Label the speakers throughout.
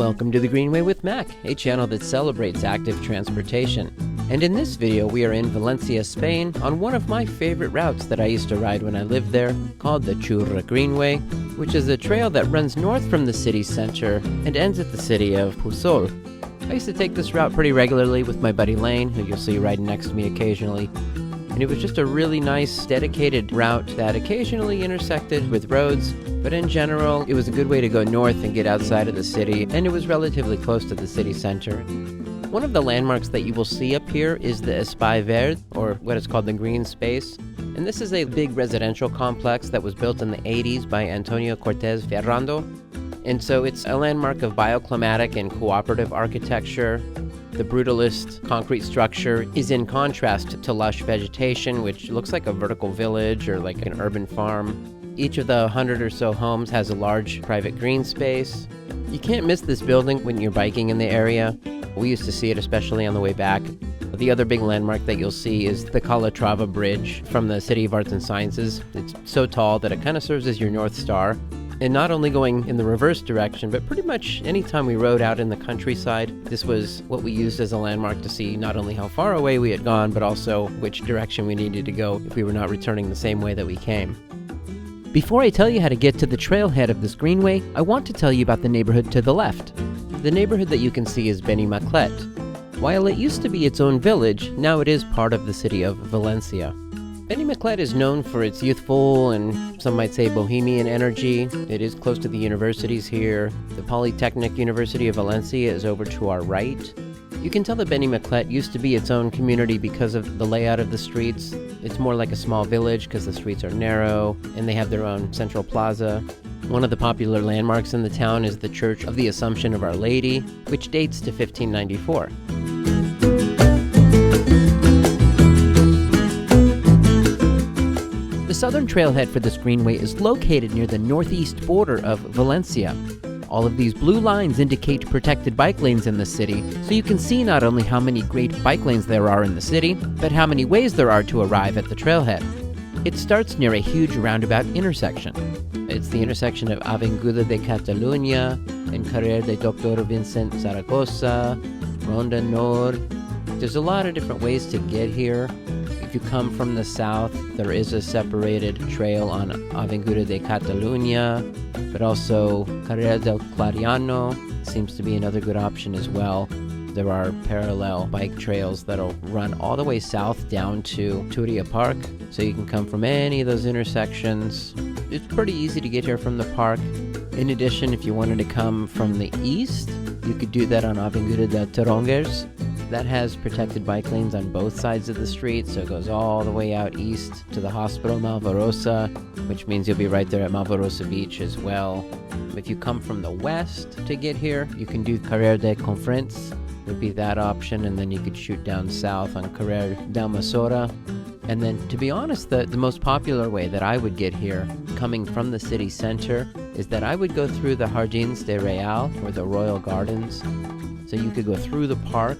Speaker 1: Welcome to the Greenway with Mac, a channel that celebrates active transportation. And in this video, we are in Valencia, Spain, on one of my favorite routes that I used to ride when I lived there, called the Xurra Greenway, which is a trail that runs north from the city center and ends at the city of Puçol. I used to take this route pretty regularly with my buddy Lane, who you'll see riding next to me occasionally. And it was just a really nice, dedicated route that occasionally intersected with roads, but in general, it was a good way to go north and get outside of the city, and it was relatively close to the city center. One of the landmarks that you will see up here is the Espai Verde, or what is called the Green Space. And this is a big residential complex that was built in the 80s by Antonio Cortés Ferrando. And so it's a landmark of bioclimatic and cooperative architecture. The brutalist concrete structure is in contrast to lush vegetation, which looks like a vertical village or like an urban farm. Each of the 100 or so homes has a large private green space. You can't miss this building when you're biking in the area. We used to see it especially on the way back. The other big landmark that you'll see is the Calatrava Bridge from the City of Arts and Sciences. It's so tall that it kind of serves as your North Star. And not only going in the reverse direction, but pretty much anytime we rode out in the countryside, this was what we used as a landmark to see not only how far away we had gone, but also which direction we needed to go if we were not returning the same way that we came. Before I tell you how to get to the trailhead of this greenway, I want to tell you about the neighborhood to the left. The neighborhood that you can see is Bicimetro Route. While it used to be its own village, now it is part of the city of Valencia. Bicimetro is known for its youthful and some might say bohemian energy. It is close to the universities here. The Polytechnic University of Valencia is over to our right. You can tell that Bicimetro used to be its own community because of the layout of the streets. It's more like a small village because the streets are narrow and they have their own central plaza. One of the popular landmarks in the town is the Church of the Assumption of Our Lady, which dates to 1594. The southern trailhead for this greenway is located near the northeast border of Valencia. All of these blue lines indicate protected bike lanes in the city, so you can see not only how many great bike lanes there are in the city, but how many ways there are to arrive at the trailhead. It starts near a huge roundabout intersection. It's the intersection of Avenida de Catalunya and Carrer de Dr. Vincent Zaragoza, Ronda Nord. There's a lot of different ways to get here. If you come from the south, there is a separated trail on Avenida de Catalunya, but also Carrer del Clariano seems to be another good option as well. There are parallel bike trails that'll run all the way south down to Turia Park, so you can come from any of those intersections. It's pretty easy to get here from the park. In addition, if you wanted to come from the east, you could do that on Avenida de Tarongers. That has protected bike lanes on both sides of the street, so it goes all the way out east to the Hospital Malvarosa, which means you'll be right there at Malvarosa Beach as well. If you come from the west to get here, you can do Carrer de Confrents, would be that option, and then you could shoot down south on Carrer d'Almassora. And then, to be honest, the most popular way that I would get here, coming from the city center, is that I would go through the Jardins de Real, or the Royal Gardens. So you could go through the park,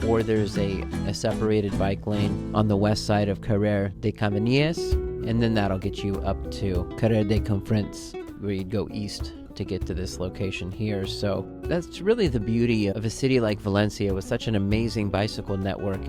Speaker 1: or there's a separated bike lane on the west side of Carrer de Caminies, and then that'll get you up to Carrer de Confrents, where you'd go east to get to this location here. So that's really the beauty of a city like Valencia with such an amazing bicycle network.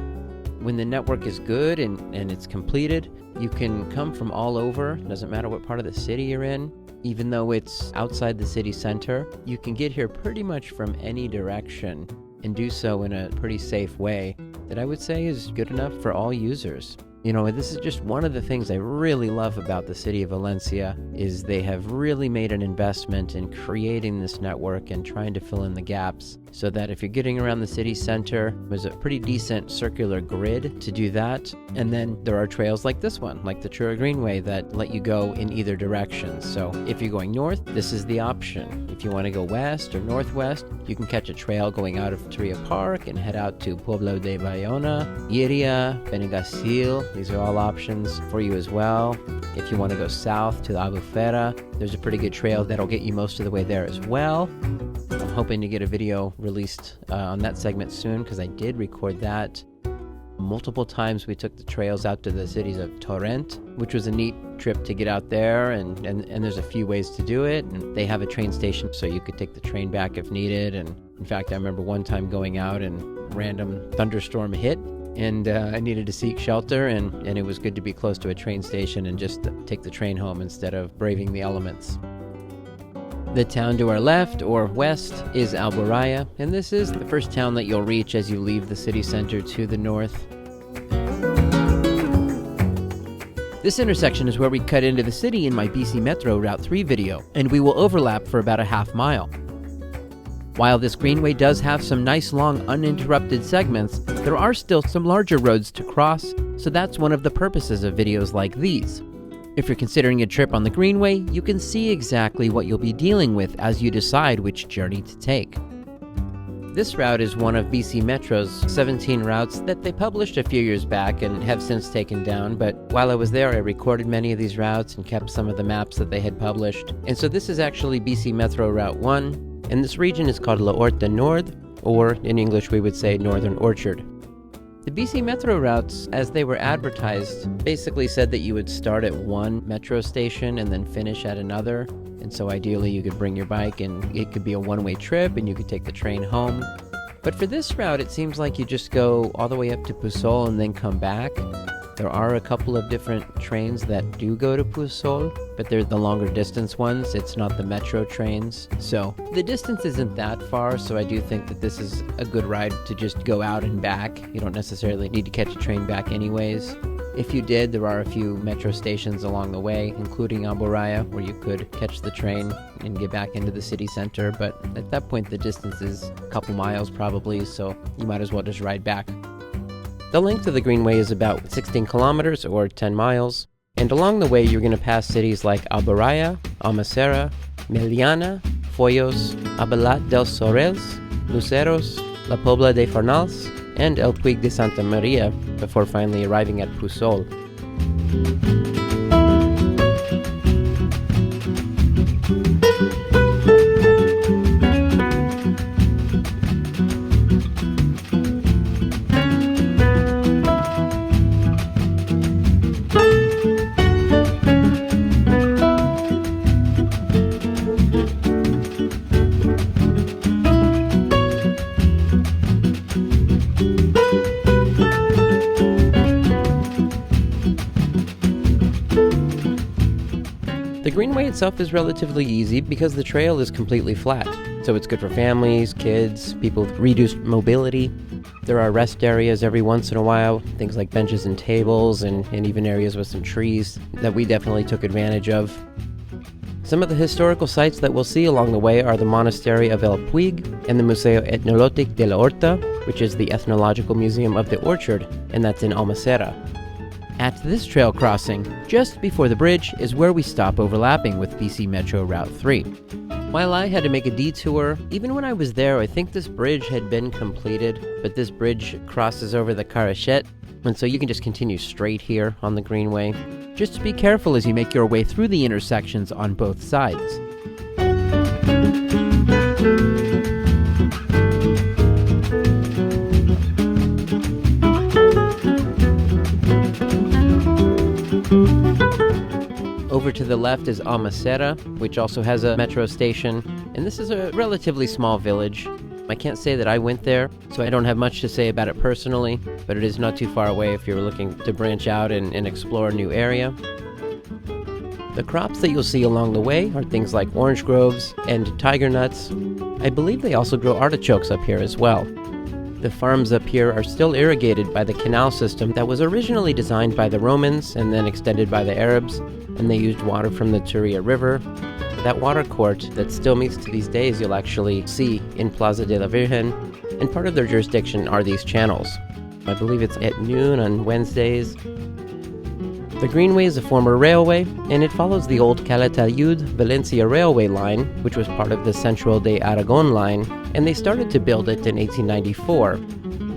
Speaker 1: When the network is good and it's completed, you can come from all over. Doesn't matter what part of the city you're in. Even though it's outside the city center, you can get here pretty much from any direction and do so in a pretty safe way that I would say is good enough for all users. You know, this is just one of the things I really love about the city of Valencia is they have really made an investment in creating this network and trying to fill in the gaps so that if you're getting around the city center, there's a pretty decent circular grid to do that. And then there are trails like this one, like the Xurra Greenway, that let you go in either direction. So if you're going north, this is the option. If you want to go west or northwest, you can catch a trail going out of Turia Park and head out to Pueblo de Bayona, Iria, Benaguacil. These are all options for you as well. If you want to go south to the Albufera, there's a pretty good trail that'll get you most of the way there as well. I'm hoping to get a video released on that segment soon because I did record that. Multiple times we took the trails out to the cities of Torrent, which was a neat trip to get out there, and there's a few ways to do it, and they have a train station so you could take the train back if needed, and In fact, I remember one time going out and random thunderstorm hit, and I needed to seek shelter, and it was good to be close to a train station and just take the train home instead of braving the elements. The town to our left, or west, is Alboraya, and this is the first town that you'll reach as you leave the city center to the north. This intersection is where we cut into the city in my Bicimetro Route 3 video, and we will overlap for about a half mile. While this greenway does have some nice long uninterrupted segments, there are still some larger roads to cross, so that's one of the purposes of videos like these. If you're considering a trip on the greenway, you can see exactly what you'll be dealing with as you decide which journey to take. This route is one of Bicimetro's 17 routes that they published a few years back and have since taken down, but while I was there I recorded many of these routes and kept some of the maps that they had published. And so this is actually Bicimetro Route 1, and this region is called La Horta Nord, or in English we would say Northern Orchard. The Bicimetro routes, as they were advertised, basically said that you would start at one metro station and then finish at another. And so ideally you could bring your bike and it could be a one-way trip and you could take the train home. But for this route, it seems like you just go all the way up to Puçol and then come back. There are a couple of different trains that do go to Puçol, but they're the longer distance ones. It's not the metro trains. So the distance isn't that far, so I do think that this is a good ride to just go out and back. You don't necessarily need to catch a train back anyways. If you did, there are a few metro stations along the way, including Alboraya, where you could catch the train and get back into the city center, but at that point the distance is a couple miles probably, so you might as well just ride back. The length of the greenway is about 16 kilometers or 10 miles, and along the way you're going to pass cities like Alboraya, Almacera, Meliana, Foyos, Abelat del Sorels, Luceros, La Pobla de Farnals, and El Puig de Santa Maria before finally arriving at Puçol. The greenway itself is relatively easy because the trail is completely flat, so it's good for families, kids, people with reduced mobility. There are rest areas every once in a while, things like benches and tables, and even areas with some trees that we definitely took advantage of. Some of the historical sites that we'll see along the way are the Monastery of El Puig and the Museo Etnològic de la Horta, which is the ethnological museum of the orchard, and that's in Almacera. At this trail crossing, just before the bridge, is where we stop overlapping with Bicimetro Route 3. While I had to make a detour, even when I was there, I think this bridge had been completed, but this bridge crosses over the Carachet, and so you can just continue straight here on the greenway. Just be careful as you make your way through the intersections on both sides. Over to the left is Almacera, which also has a metro station, and this is a relatively small village. I can't say that I went there, so I don't have much to say about it personally, but it is not too far away if you're looking to branch out and explore a new area. The crops that you'll see along the way are things like orange groves and tiger nuts. I believe they also grow artichokes up here as well. The farms up here are still irrigated by the canal system that was originally designed by the Romans and then extended by the Arabs, and they used water from the Turia River. That water court that still meets to these days you'll actually see in Plaza de la Virgen, and part of their jurisdiction are these channels. I believe it's at noon on Wednesdays. The Greenway is a former railway, and it follows the old Calatayud-Valencia railway line, which was part of the Central de Aragon line, and they started to build it in 1894.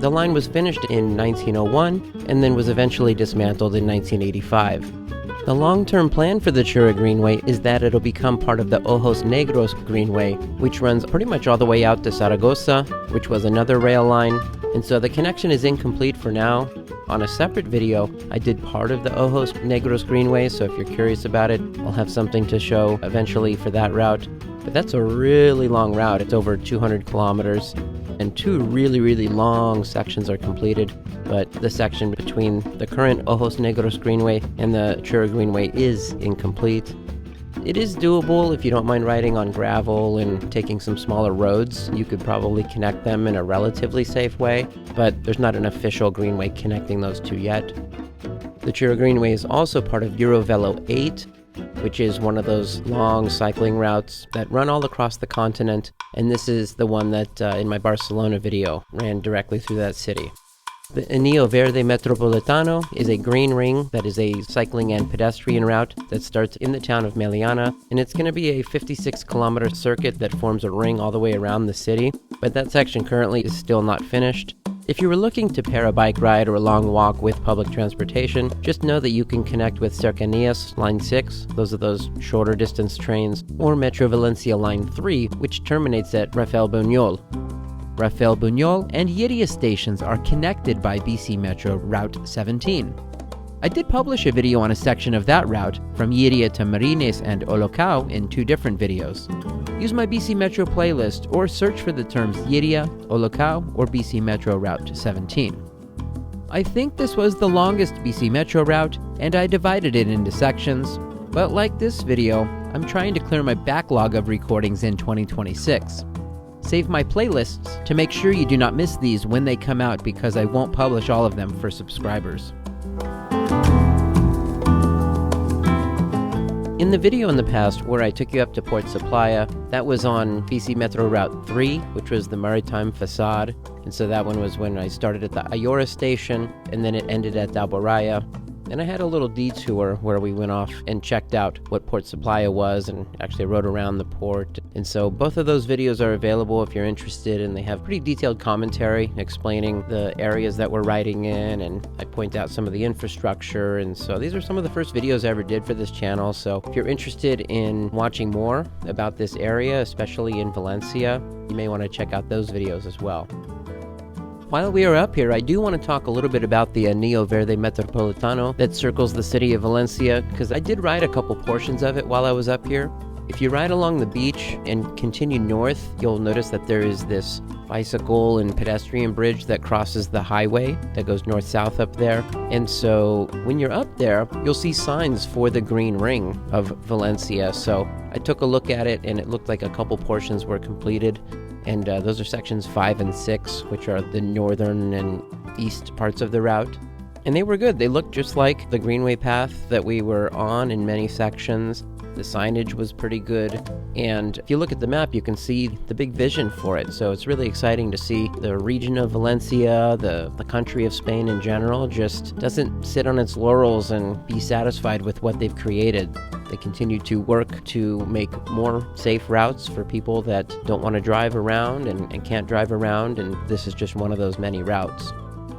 Speaker 1: The line was finished in 1901, and then was eventually dismantled in 1985. The long-term plan for the Xurra Greenway is that it'll become part of the Ojos Negros Greenway, which runs pretty much all the way out to Zaragoza, which was another rail line, and so the connection is incomplete for now. On a separate video, I did part of the Ojos Negros Greenway, so if you're curious about it, I'll have something to show eventually for that route. But that's a really long route. It's over 200 kilometers, and two really long sections are completed. But the section between the current Ojos Negros Greenway and the Xurra Greenway is incomplete. It is doable if you don't mind riding on gravel and taking some smaller roads. You could probably connect them in a relatively safe way, but there's not an official greenway connecting those two yet. The Xurra Greenway is also part of Eurovelo 8, which is one of those long cycling routes that run all across the continent, and this is the one that in my Barcelona video ran directly through that city. The Anillo Verde Metropolitano is a green ring that is a cycling and pedestrian route that starts in the town of Meliana, and it's going to be a 56-kilometer circuit that forms a ring all the way around the city, but that section currently is still not finished. If you were looking to pair a bike ride or a long walk with public transportation, just know that you can connect with Cercanías Line 6, those are those shorter distance trains, or Metro Valencia Line 3, which terminates at Rafael Buñol. Rafael Buñol and Lliria stations are connected by Bicimetro Route 17. I did publish a video on a section of that route from Lliria to Marines and Olocau in 2 different videos. Use my Bicimetro playlist or search for the terms Lliria, Olocau, or Bicimetro Route 17. I think this was the longest Bicimetro route, and I divided it into sections, but like this video, I'm trying to clear my backlog of recordings in 2026. Save my playlists to make sure you do not miss these when they come out, because I won't publish all of them for subscribers. In the video in the past where I took you up to Port Supplya, that was on Bicimetro Route 3, which was the Maritime Facade, and so that one was when I started at the Ayora station, and then it ended at Alboraya. And I had a little detour where we went off and checked out what Port Supplya was and actually rode around the port. And so both of those videos are available if you're interested, and they have pretty detailed commentary explaining the areas that we're riding in, and I point out some of the infrastructure. And so these are some of the first videos I ever did for this channel. So if you're interested in watching more about this area, especially in Valencia, you may want to check out those videos as well. While we are up here, I do want to talk a little bit about the Anillo Verde Metropolitano that circles the city of Valencia, because I did ride a couple portions of it while I was up here. If you ride along the beach and continue north, you'll notice that there is this bicycle and pedestrian bridge that crosses the highway that goes north-south up there. And so when you're up there, you'll see signs for the Green Ring of Valencia. So I took a look at it, and it looked like a couple portions were completed. And those are sections 5 and 6, which are the northern and east parts of the route. And they were good. They looked just like the Greenway path that we were on in many sections. The signage was pretty good. And if you look at the map, you can see the big vision for it. So it's really exciting to see the region of Valencia, the country of Spain in general, just doesn't sit on its laurels and be satisfied with what they've created. They continue to work to make more safe routes for people that don't want to drive around and can't drive around, and this is just one of those many routes.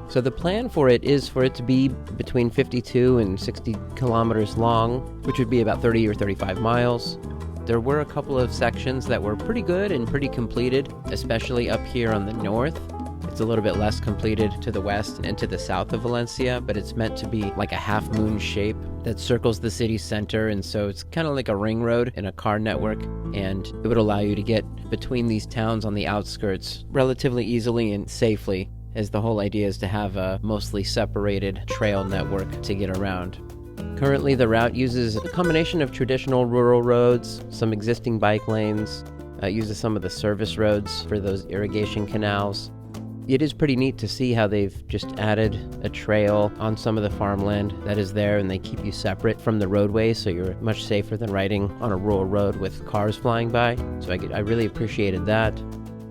Speaker 1: So the plan for it is for it to be between 52 and 60 kilometers long, which would be about 30 or 35 miles. There were a couple of sections that were pretty good and pretty completed, especially up here on the north. It's a little bit less completed to the west and to the south of Valencia, but it's meant to be like a half-moon shape that circles the city center, and so it's kind of like a ring road in a car network, and it would allow you to get between these towns on the outskirts relatively easily and safely, as the whole idea is to have a mostly separated trail network to get around. Currently, the route uses a combination of traditional rural roads, some existing bike lanes, uses some of the service roads for those irrigation canals. It is pretty neat to see how they've just added a trail on some of the farmland that is there, and they keep you separate from the roadway, so you're much safer than riding on a rural road with cars flying by. So I really appreciated that.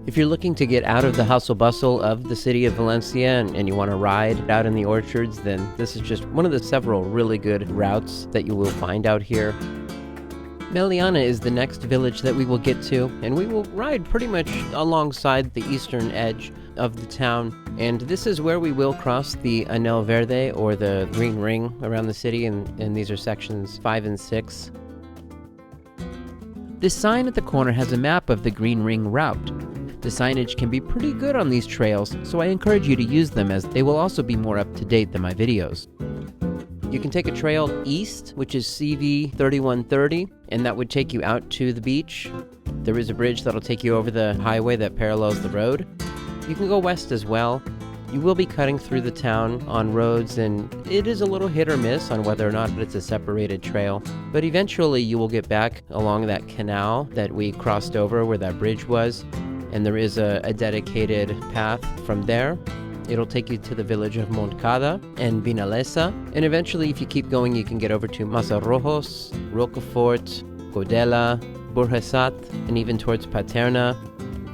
Speaker 1: If you're looking to get out of the hustle bustle of the city of Valencia and you want to ride out in the orchards, then this is just one of the several really good routes that you will find out here. Meliana is the next village that we will get to, and we will ride pretty much alongside the eastern edge of the town, and this is where we will cross the Anel Verde, or the Green Ring, around the city, and these are sections 5 and 6. This sign at the corner has a map of the Green Ring route. The signage can be pretty good on these trails, so I encourage you to use them, as they will also be more up to date than my videos. You can take a trail east, which is CV 3130, and that would take you out to the beach. There is a bridge that'll take you over the highway that parallels the road. You can go west as well. You will be cutting through the town on roads, and it is a little hit or miss on whether or not it's a separated trail. But eventually you will get back along that canal that we crossed over where that bridge was, and there is a dedicated path from there. It'll take you to the village of Montcada and Vinalesa, and eventually if you keep going you can get over to Mazarrojos, Rocafort, Godella, Burjasat, and even towards Paterna.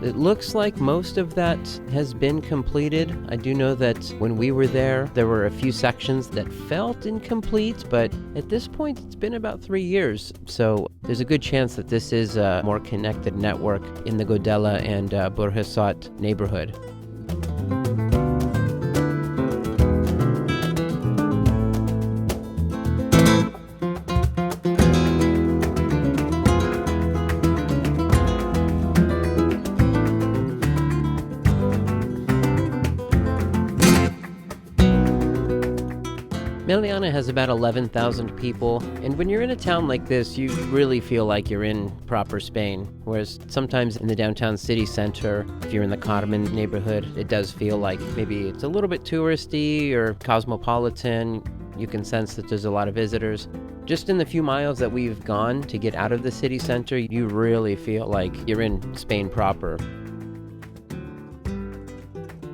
Speaker 1: It looks like most of that has been completed. I do know that when we were there were a few sections that felt incomplete, but at this point it's been about 3 years, so there's a good chance that this is a more connected network in the Godella and Burjasat neighborhood. Meliana has about 11,000 people, and when you're in a town like this, you really feel like you're in proper Spain. Whereas sometimes in the downtown city center, if you're in the Carmen neighborhood, it does feel like maybe it's a little bit touristy or cosmopolitan. You can sense that there's a lot of visitors. Just in the few miles that we've gone to get out of the city center, you really feel like you're in Spain proper.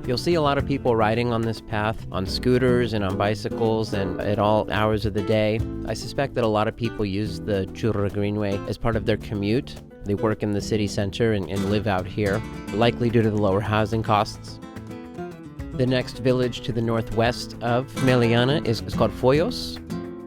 Speaker 1: You'll see a lot of people riding on this path, on scooters and on bicycles, and at all hours of the day. I suspect that a lot of people use the Xurra Greenway as part of their commute. They work in the city center and live out here, likely due to the lower housing costs. The next village to the northwest of Meliana is called Foyos.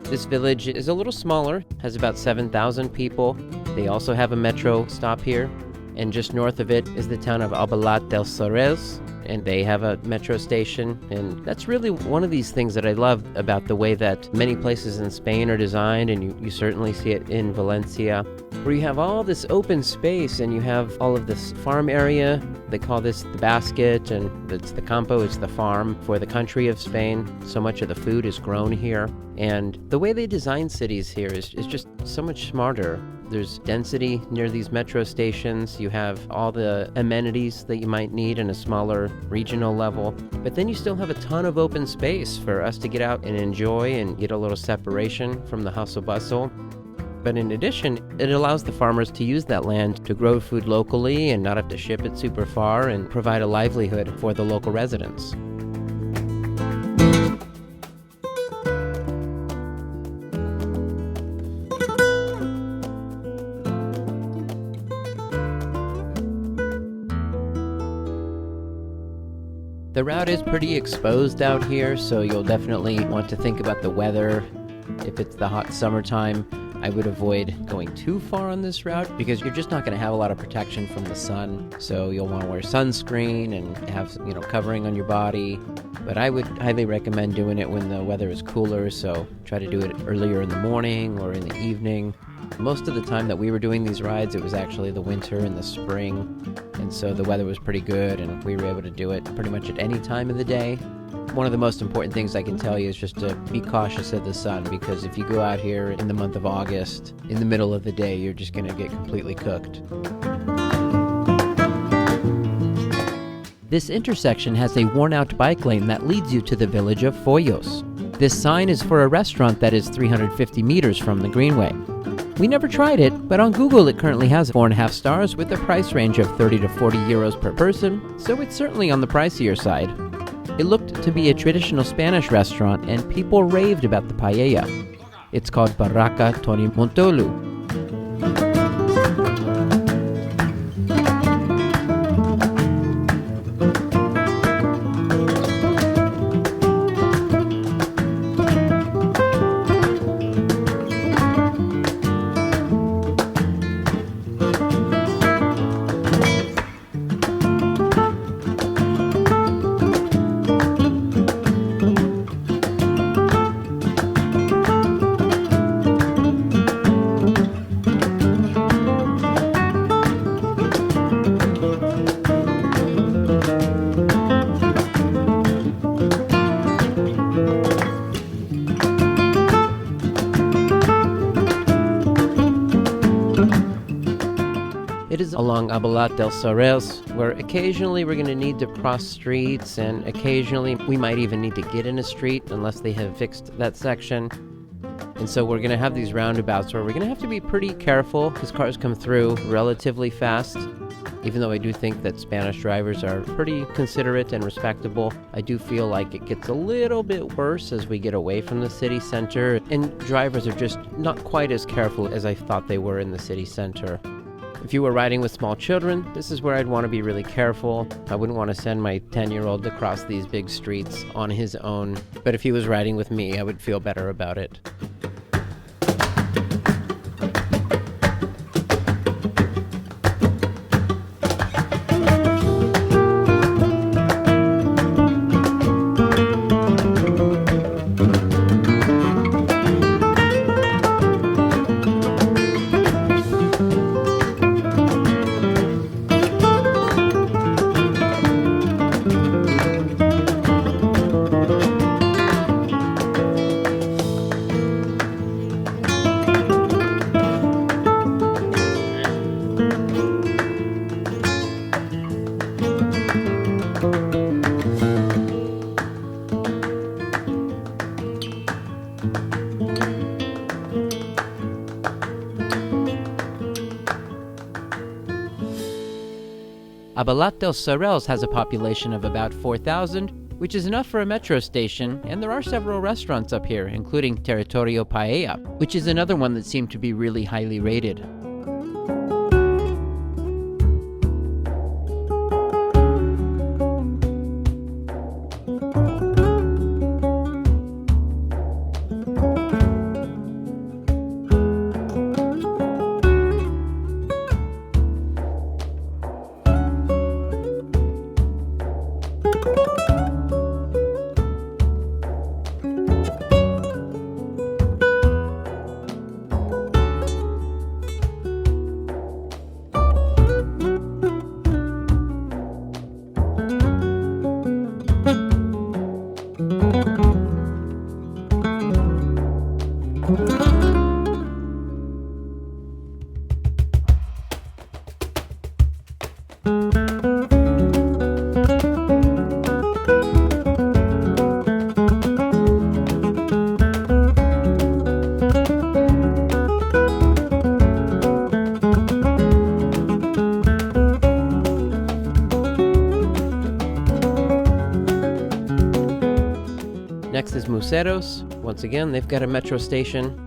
Speaker 1: This village is a little smaller, has about 7,000 people. They also have a metro stop here, and just north of it is the town of Albalat del Sorrels, and they have a metro station. And that's really one of these things that I love about the way that many places in Spain are designed, and you certainly see it in Valencia, where you have all this open space and you have all of this farm area. They call this the basket, and it's the campo, it's the farm for the country of Spain. So much of the food is grown here, and the way they design cities here is just so much smarter. There's density near these metro stations. You have all the amenities that you might need in a smaller regional level, but then you still have a ton of open space for us to get out and enjoy and get a little separation from the hustle bustle. But in addition, it allows the farmers to use that land to grow food locally and not have to ship it super far, and provide a livelihood for the local residents. The route is pretty exposed out here, so you'll definitely want to think about the weather. If it's the hot summertime, I would avoid going too far on this route because you're just not going to have a lot of protection from the sun. So you'll want to wear sunscreen and have, covering on your body. But I would highly recommend doing it when the weather is cooler, so try to do it earlier in the morning or in the evening. Most of the time that we were doing these rides, it was actually the winter and the spring, and so the weather was pretty good and we were able to do it pretty much at any time of the day. One of the most important things I can tell you is just to be cautious of the sun, because if you go out here in the month of August, in the middle of the day, you're just going to get completely cooked. This intersection has a worn-out bike lane that leads you to the village of Foyos. This sign is for a restaurant that is 350 meters from the Greenway. We never tried it, but on Google it currently has 4.5 stars with a price range of 30 to 40 euros per person, so it's certainly on the pricier side. It looked to be a traditional Spanish restaurant, and people raved about the paella. It's called Barraca Toni Montolu. It is along Abelat del Sorels, where occasionally we're going to need to cross streets, and occasionally we might even need to get in a street unless they have fixed that section. And so we're going to have these roundabouts where we're going to have to be pretty careful because cars come through relatively fast. Even though I do think that Spanish drivers are pretty considerate and respectable, I do feel like it gets a little bit worse as we get away from the city center, and drivers are just not quite as careful as I thought they were in the city center. If you were riding with small children, this is where I'd want to be really careful. I wouldn't want to send my 10-year-old across these big streets on his own, but if he was riding with me, I would feel better about it. Abelat del Sorels has a population of about 4,000, which is enough for a metro station, and there are several restaurants up here, including Territorio Paella, which is another one that seemed to be really highly rated. Next is Museros. Once again, they've got a metro station.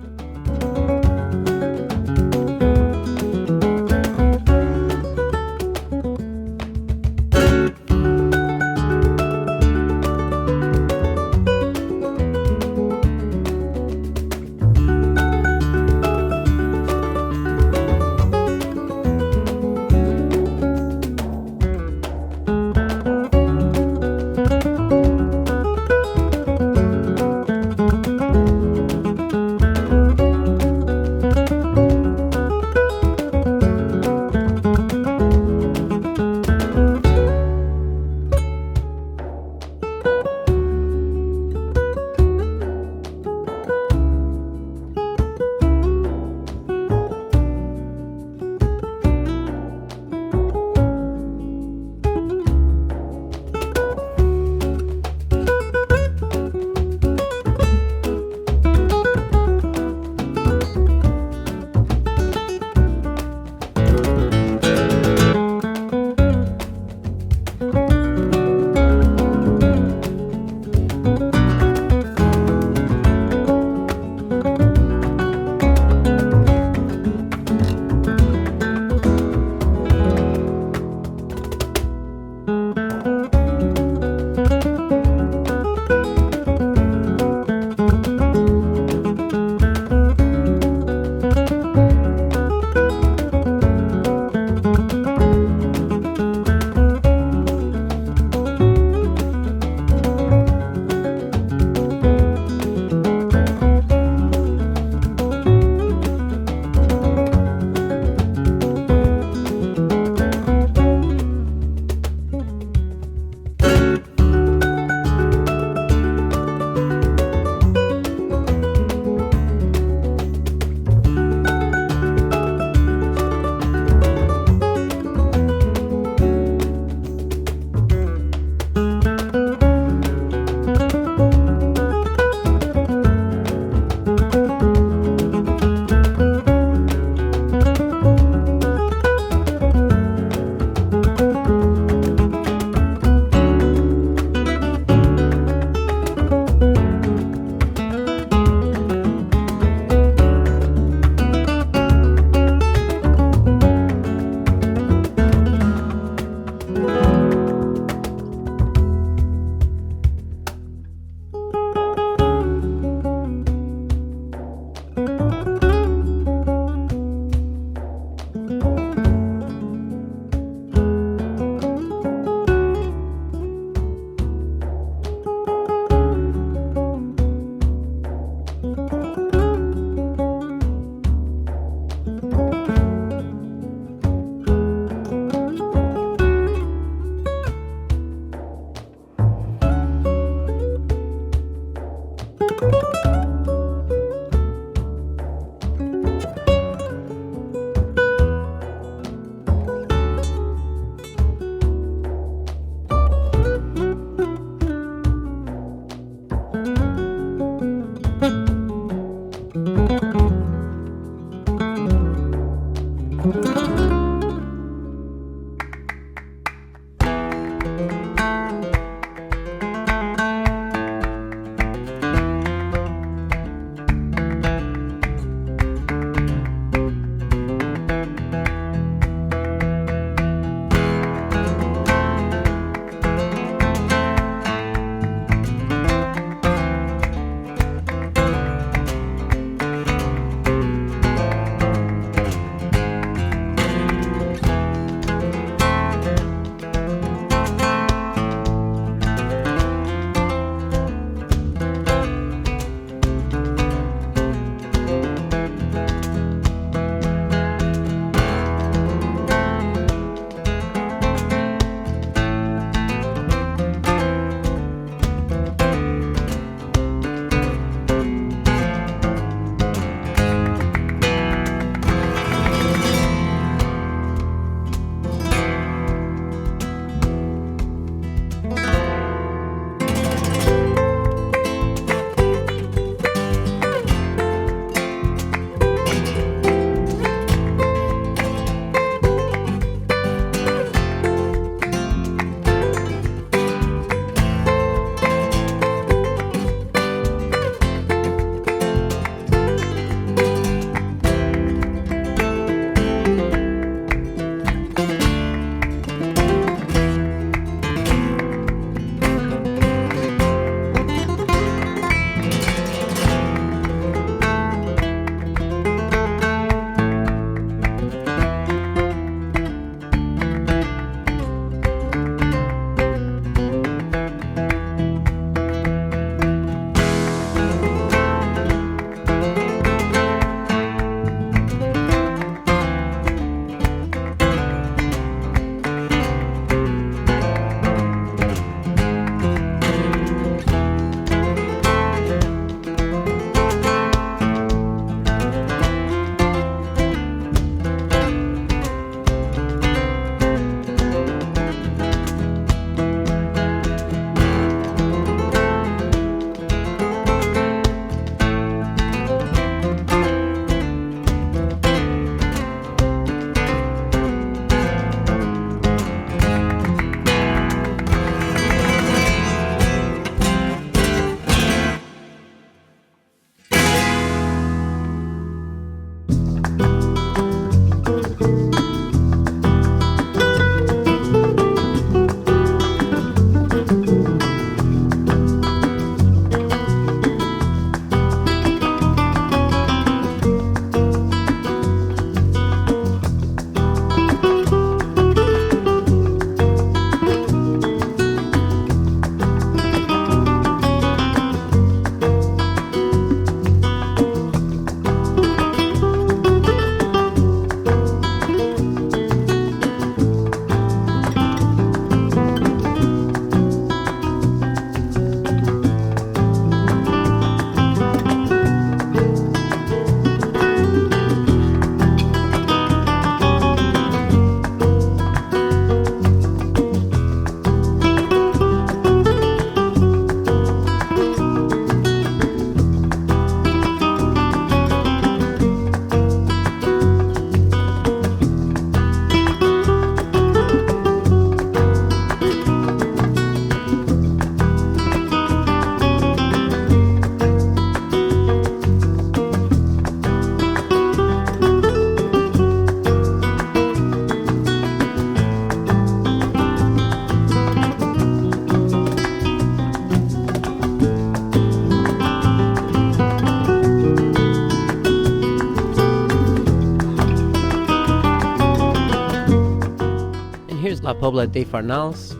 Speaker 1: La Pobla de Farnals.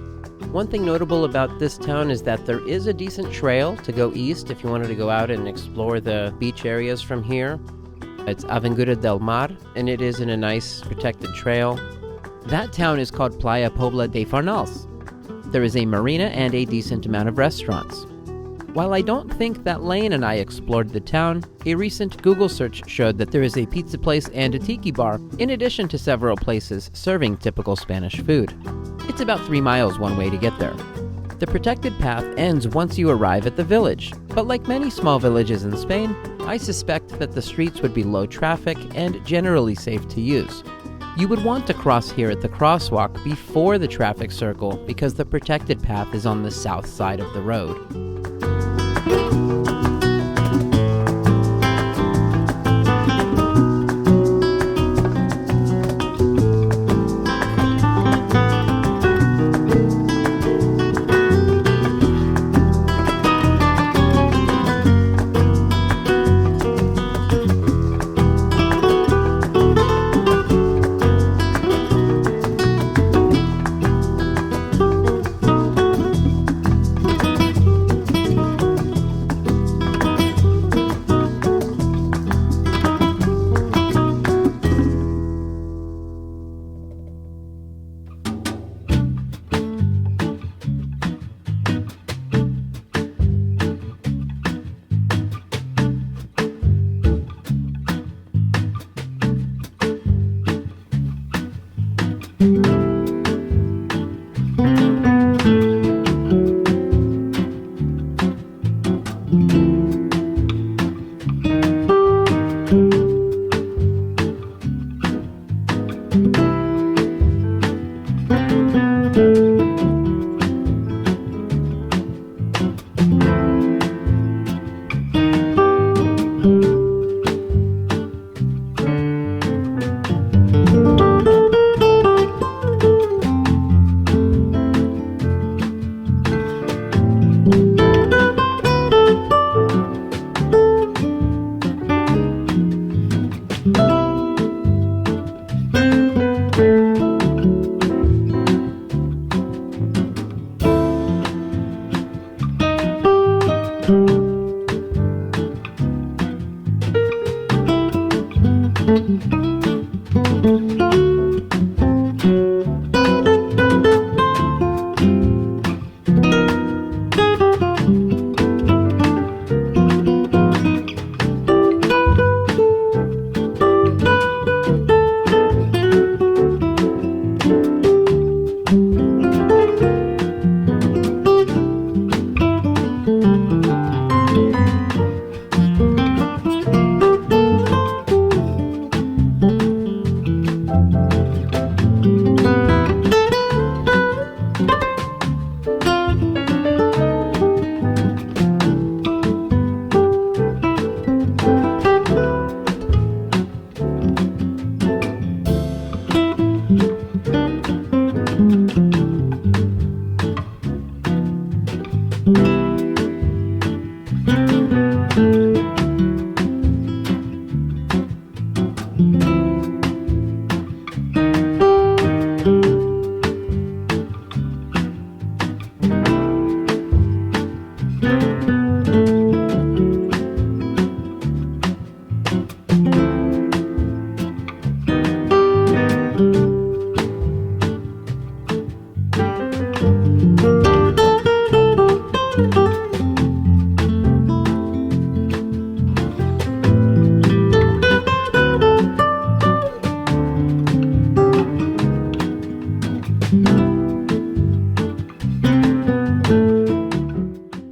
Speaker 1: One thing notable about this town is that there is a decent trail to go east if you wanted to go out and explore the beach areas from here. It's Aventura del Mar, and it is in a nice protected trail. That town is called Playa Pobla de Farnals. There is a marina and a decent amount of restaurants. While I don't think that Lane and I explored the town, a recent Google search showed that there is a pizza place and a tiki bar, in addition to several places serving typical Spanish food. It's about 3 miles one way to get there. The protected path ends once you arrive at the village, but like many small villages in Spain, I suspect that the streets would be low traffic and generally safe to use. You would want to cross here at the crosswalk before the traffic circle because the protected path is on the south side of the road.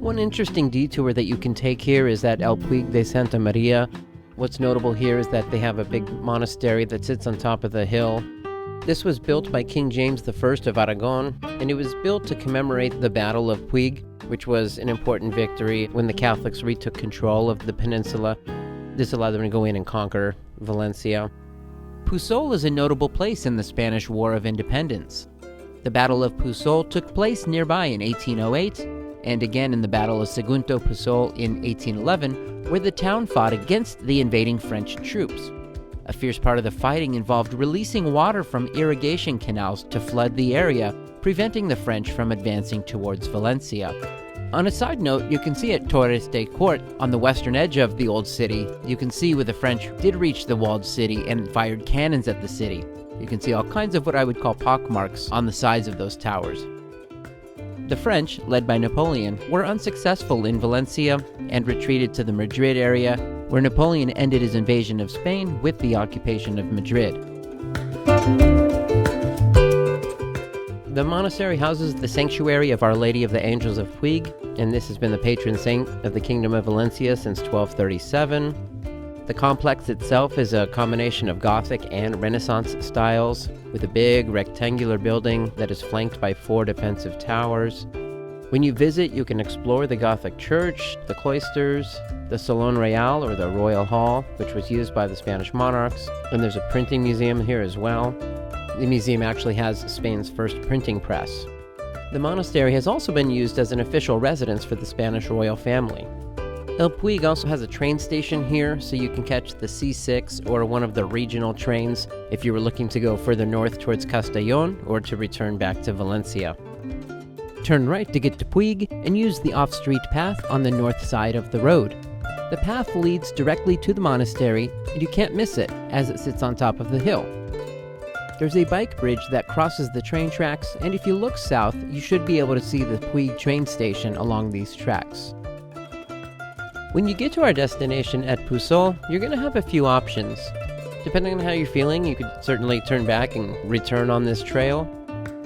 Speaker 1: One interesting detour that you can take here is at El Puig de Santa Maria. What's notable here is that they have a big monastery that sits on top of the hill. This was built by King James I of Aragon, and it was built to commemorate the Battle of Puig, which was an important victory when the Catholics retook control of the peninsula. This allowed them to go in and conquer Valencia. Puçol is a notable place in the Spanish War of Independence. The Battle of Puçol took place nearby in 1808, and again in the Battle of Segundo Puçol in 1811, where the town fought against the invading French troops. A fierce part of the fighting involved releasing water from irrigation canals to flood the area, preventing the French from advancing towards Valencia. On a side note, you can see at Torres de Court, on the western edge of the old city, you can see where the French did reach the walled city and fired cannons at the city. You can see all kinds of what I would call pockmarks on the sides of those towers. The French, led by Napoleon, were unsuccessful in Valencia and retreated to the Madrid area, where Napoleon ended his invasion of Spain with the occupation of Madrid. The monastery houses the sanctuary of Our Lady of the Angels of Puig, and this has been the patron saint of the Kingdom of Valencia since 1237. The complex itself is a combination of Gothic and Renaissance styles, with a big rectangular building that is flanked by 4 defensive towers. When you visit, you can explore the Gothic church, the cloisters, the Salon Real, or the Royal Hall, which was used by the Spanish monarchs, and there's a printing museum here as well. The museum actually has Spain's first printing press. The monastery has also been used as an official residence for the Spanish royal family. El Puig also has a train station here, so you can catch the C6 or one of the regional trains if you were looking to go further north towards Castellón or to return back to Valencia. Turn right to get to Puig and use the off-street path on the north side of the road. The path leads directly to the monastery, and you can't miss it as it sits on top of the hill. There's a bike bridge that crosses the train tracks, and if you look south, you should be able to see the Puig train station along these tracks. When you get to our destination at Puçol, you're going to have a few options. Depending on how you're feeling, you could certainly turn back and return on this trail.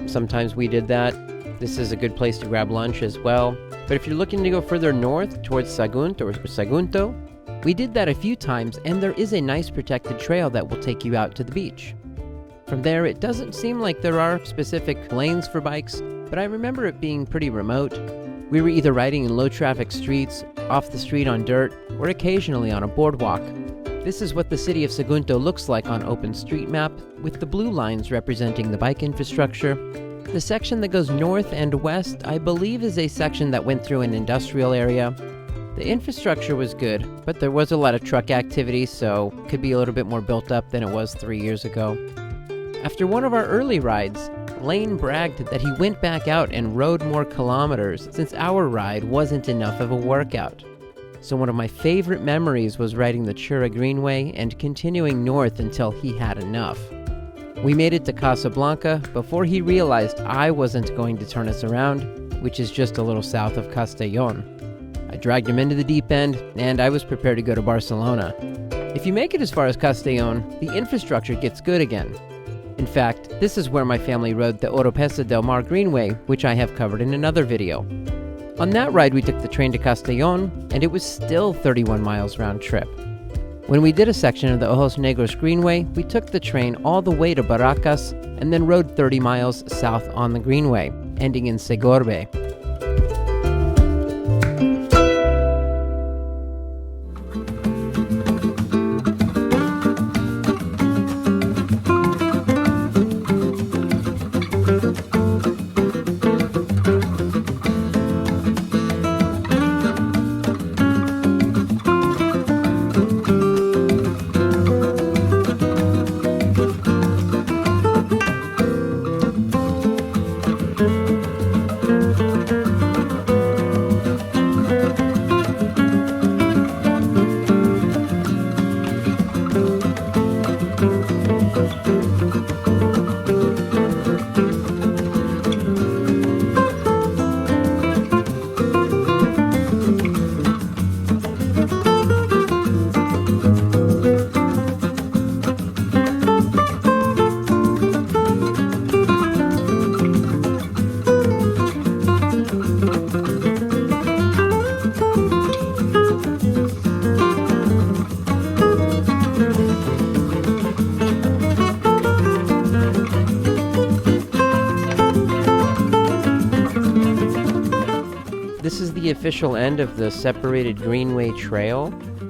Speaker 1: Sometimes we did that. This is a good place to grab lunch as well. But if you're looking to go further north towards Sagunt or Sagunto, we did that a few times, and there is a nice protected trail that will take you out to the beach. From there, it doesn't seem like there are specific lanes for bikes, but I remember it being pretty remote. We were either riding in low-traffic streets, off the street on dirt, or occasionally on a boardwalk. This is what the city of Sagunto looks like on OpenStreetMap, with the blue lines representing the bike infrastructure. The section that goes north and west, I believe, is a section that went through an industrial area. The infrastructure was good, but there was a lot of truck activity, so it could be a little bit more built up than it was 3 years ago. After one of our early rides, Lane bragged that he went back out and rode more kilometers since our ride wasn't enough of a workout. So one of my favorite memories was riding the Xurra Greenway and continuing north until he had enough. We made it to Casablanca before he realized I wasn't going to turn us around, which is just a little south of Castellón. I dragged him into the deep end, and I was prepared to go to Barcelona. If you make it as far as Castellón, the infrastructure gets good again. In fact, this is where my family rode the Oropesa del Mar Greenway, which I have covered in another video. On that ride, we took the train to Castellón, and it was still 31 miles round trip. When we did a section of the Ojos Negros Greenway, we took the train all the way to Barracas and then rode 30 miles south on the Greenway, ending in Segorbe. This is the official end of the separated Greenway Trail,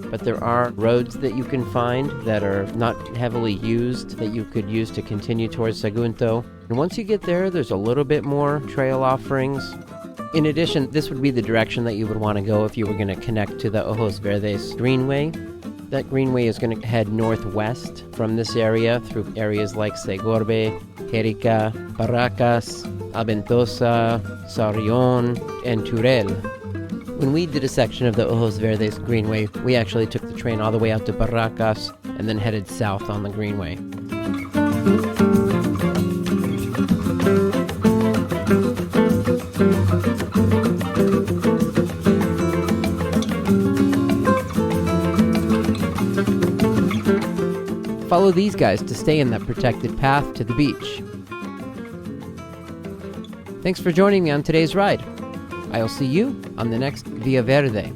Speaker 1: but there are roads that you can find that are not heavily used that you could use to continue towards Sagunto. And once you get there, there's a little bit more trail offerings. In addition, this would be the direction that you would want to go if you were going to connect to the Ojos Verdes Greenway. That greenway is going to head northwest from this area through areas like Segorbe, Jerica, Barracas, Abentosa, Sarrión, and Turel. When we did a section of the Ojos Verdes Greenway, we actually took the train all the way out to Barracas and then headed south on the Greenway. Follow these guys to stay in that protected path to the beach. Thanks for joining me on today's ride. I'll see you on the next Via Verde.